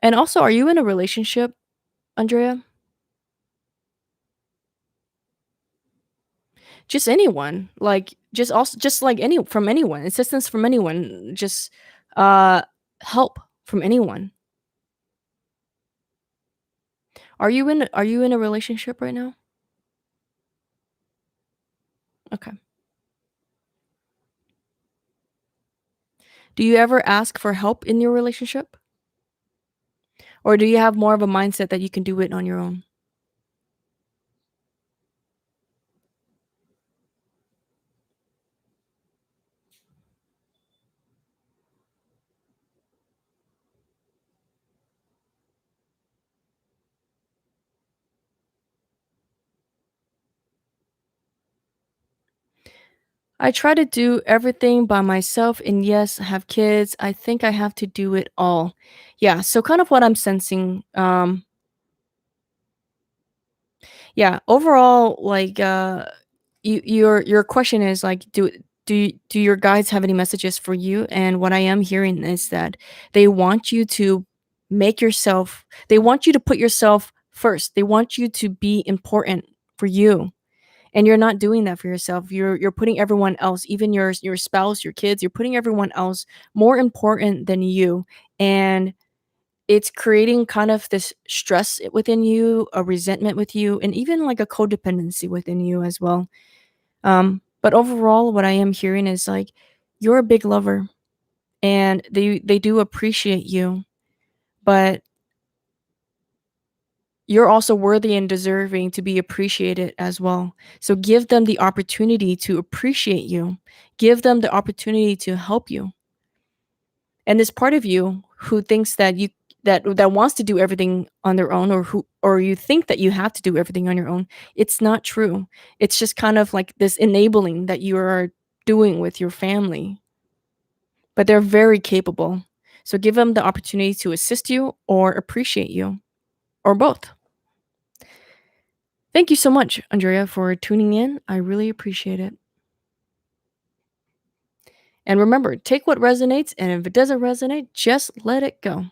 And also, are you in a relationship, Andrea? Just anyone, like just like any from anyone, assistance from anyone, just uh help from anyone. Are you in a relationship right now? Okay. Do you ever ask for help in your relationship? Or do you have more of a mindset that you can do it on your own? I try to do everything by myself, and yes, I have kids. I think I have to do it all. Yeah, so kind of what I'm sensing. Yeah, overall, like your question is like, do your guides have any messages for you? And what I am hearing is that they want you to they want you to put yourself first. They want you to be important for you. And you're not doing that for yourself. You're putting everyone else, even your spouse, your kids, you're putting everyone else more important than you. And it's creating kind of this stress within you, a resentment with you, and even like a codependency within you as well. But overall, what I am hearing is like you're a big lover, and they do appreciate you, but you're also worthy and deserving to be appreciated as well. So give them the opportunity to appreciate you. Give them the opportunity to help you. And this part of you who thinks that that wants to do everything on their own, or you think that you have to do everything on your own, it's not true. It's just kind of like this enabling that you are doing with your family, but they're very capable. So give them the opportunity to assist you or appreciate you, or both. Thank you so much, Andrea, for tuning in. I really appreciate it. And remember, take what resonates, and if it doesn't resonate, just let it go.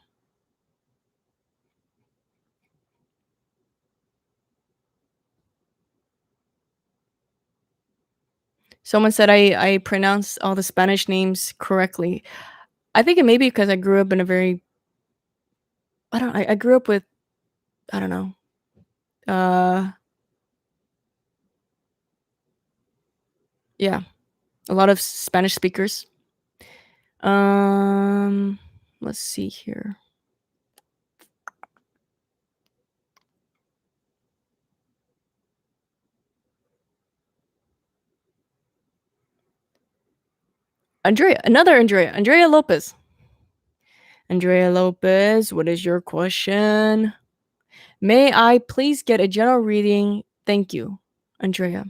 Someone said I pronounce all the Spanish names correctly. I think it may be because I grew up in a very I grew up with, I don't know. Uh yeah, a lot of Spanish speakers. Um let's see here. Andrea Lopez. Andrea Lopez, what is your question? May I please get a general reading? Thank you, Andrea.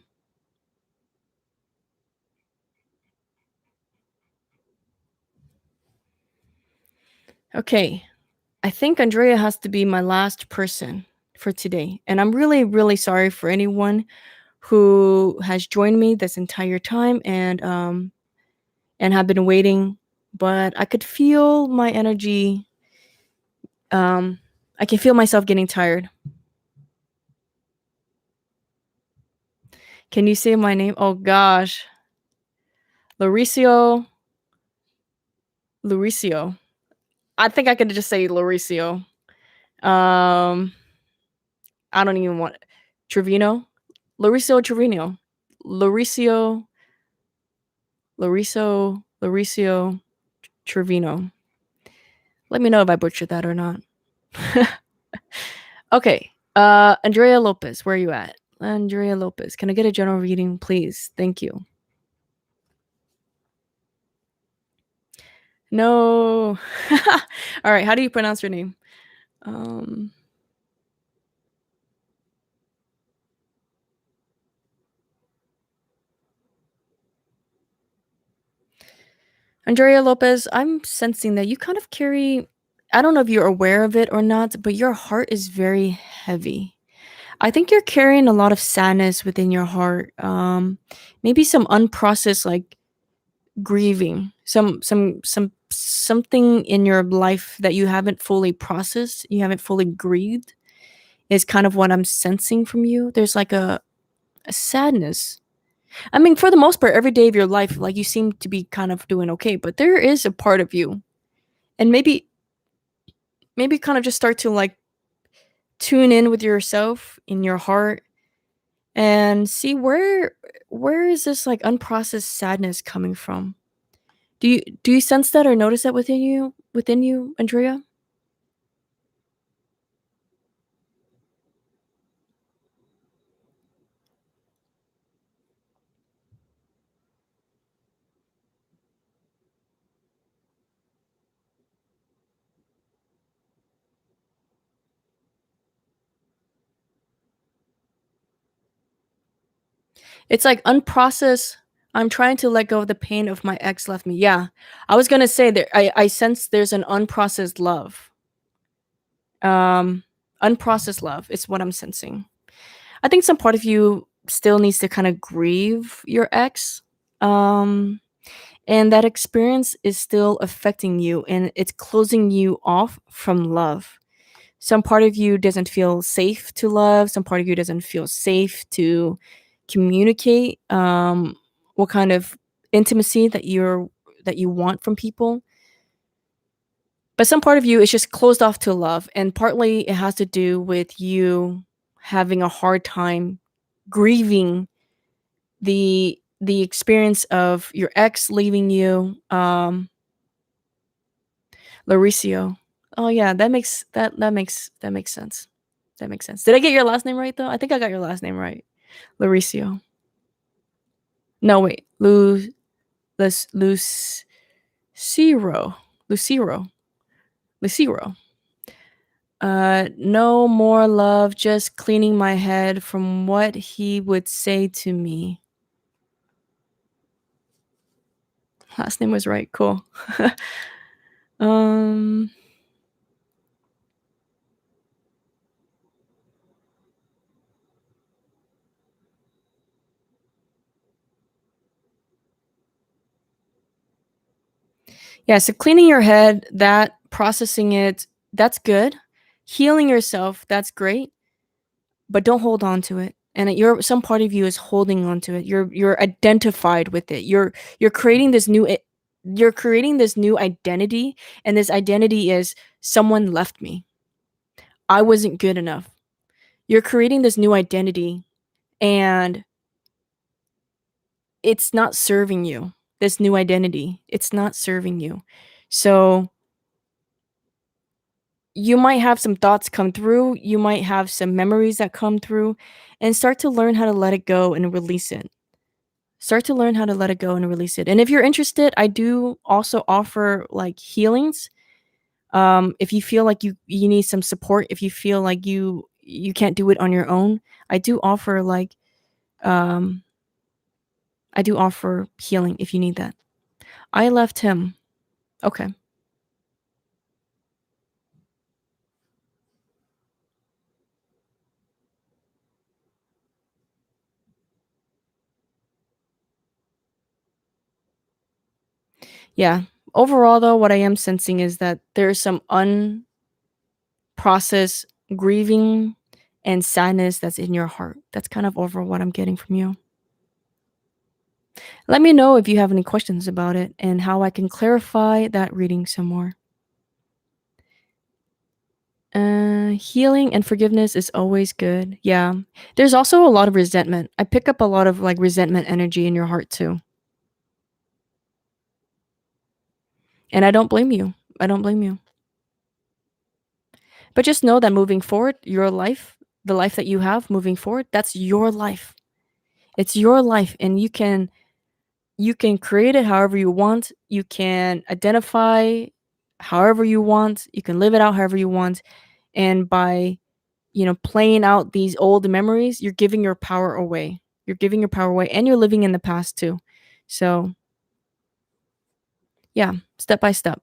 Okay. I think Andrea has to be my last person for today. And I'm really, really sorry for anyone who has joined me this entire time and have been waiting. But I could feel my energy. Um, I can feel myself getting tired. Can you say my name? Oh gosh. Lauricio. Lauricio. I think I could just say Lauricio. Um, I don't even want Trevino. Lauricio Trevino. Lauricio. Lauricio Trevino. Let me know if I butchered that or not. Okay. Andrea Lopez, where are you at? Andrea Lopez, can I get a general reading, please? Thank you. No. All right. How do you pronounce your name? Um, Andrea Lopez, I'm sensing that you kind of carry, I don't know if you're aware of it or not, but your heart is very heavy. I think you're carrying a lot of sadness within your heart. Maybe some unprocessed like grieving, something in your life that you haven't fully processed, you haven't fully grieved, is kind of what I'm sensing from you. There's like a sadness. I mean, for the most part, every day of your life, like you seem to be kind of doing okay, but there is a part of you, and maybe kind of just start to like tune in with yourself in your heart and see where is this like unprocessed sadness coming from. Do you sense that or notice that within you, Andrea? It's like unprocessed. I'm trying to let go of the pain of my ex left me. Yeah. I was gonna say that I sense there's an unprocessed love. Um Unprocessed love is what I'm sensing. I think some part of you still needs to kind of grieve your ex. Um, and that experience is still affecting you and it's closing you off from love. Some part of you doesn't feel safe to love, some part of you doesn't feel safe to communicate what kind of intimacy that you want from people. But some part of you is just closed off to love, and partly it has to do with you having a hard time grieving the experience of your ex leaving you. Lauricio. Oh yeah, that makes sense. That makes sense. Did I get your last name right though? I think I got your last name right. Lauricio. No wait, Lucero. Lucero. Lucero. No more love, just cleaning my head from what he would say to me. Last name was right. Cool. um yeah, so cleaning your head, that processing it, that's good. Healing yourself, that's great, but don't hold on to it. And you're some part of you is holding on to it. You're identified with it. You're creating this new you're creating this new identity, and this identity is someone left me. I wasn't good enough. You're creating this new identity, and it's not serving you. This new identity, it's not serving you. So you might have some thoughts come through, you might have some memories that come through, and start to learn how to let it go and release it. Start to learn how to let it go and release it. And if you're interested, I do also offer like healings. If you feel like you need some support, if you feel like you can't do it on your own, I do offer like um I do offer healing if you need that. I left him. Okay. Yeah. Overall though, what I am sensing is that there's some unprocessed grieving and sadness that's in your heart. That's kind of overall what I'm getting from you. Let me know if you have any questions about it and how I can clarify that reading some more. Healing and forgiveness is always good. Yeah. There's also a lot of resentment. I pick up a lot of like resentment energy in your heart too. And I don't blame you. I don't blame you. But just know that moving forward, your life, the life that you have moving forward, that's your life. It's your life, and you can create it however you want. You can identify however you want. You can live it out however you want. And by, playing out these old memories, you're giving your power away. You're giving your power away, and you're living in the past too. So, yeah, step by step,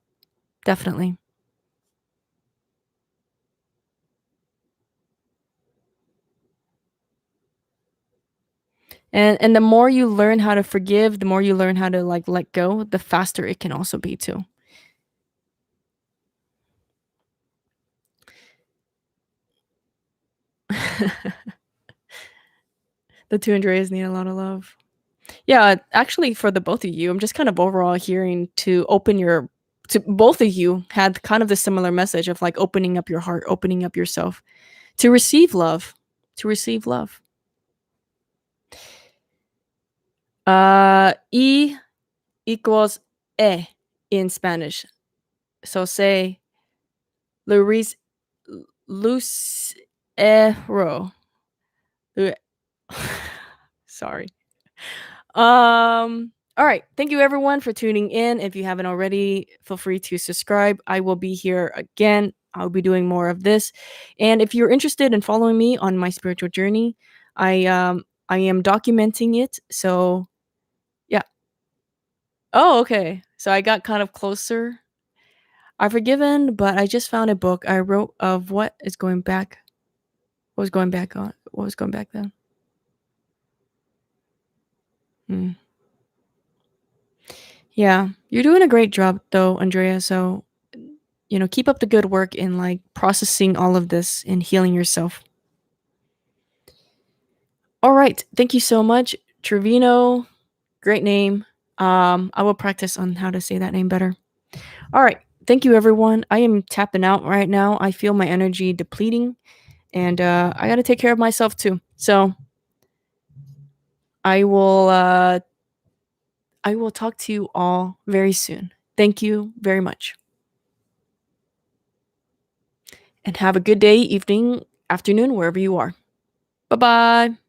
definitely. And the more you learn how to forgive, the more you learn how to like let go, the faster it can also be too. The two Andreas need a lot of love. Yeah, actually, for the both of you, I'm just kind of overall hearing to open your to both of you had kind of the similar message of like opening up your heart, opening up yourself to receive love, to receive love. E equals e in Spanish. So say Luis Lucero. Lu- Sorry. All right. Thank you everyone for tuning in. If you haven't already, feel free to subscribe. I will be here again. I'll be doing more of this. And if you're interested in following me on my spiritual journey, I am documenting it. So, yeah. Oh, okay. So I got kind of closer. I've forgiven, but I just found a book I wrote of what is going back. What was going back on? What was going back then? Hmm. Yeah, you're doing a great job though, Andrea. So, keep up the good work in like processing all of this and healing yourself. All right. Thank you so much, Trevino. Great name. I will practice on how to say that name better. All right. Thank you, everyone. I am tapping out right now. I feel my energy depleting, and I got to take care of myself too. So I will. I will talk to you all very soon. Thank you very much, and have a good day, evening, afternoon, wherever you are. Bye bye.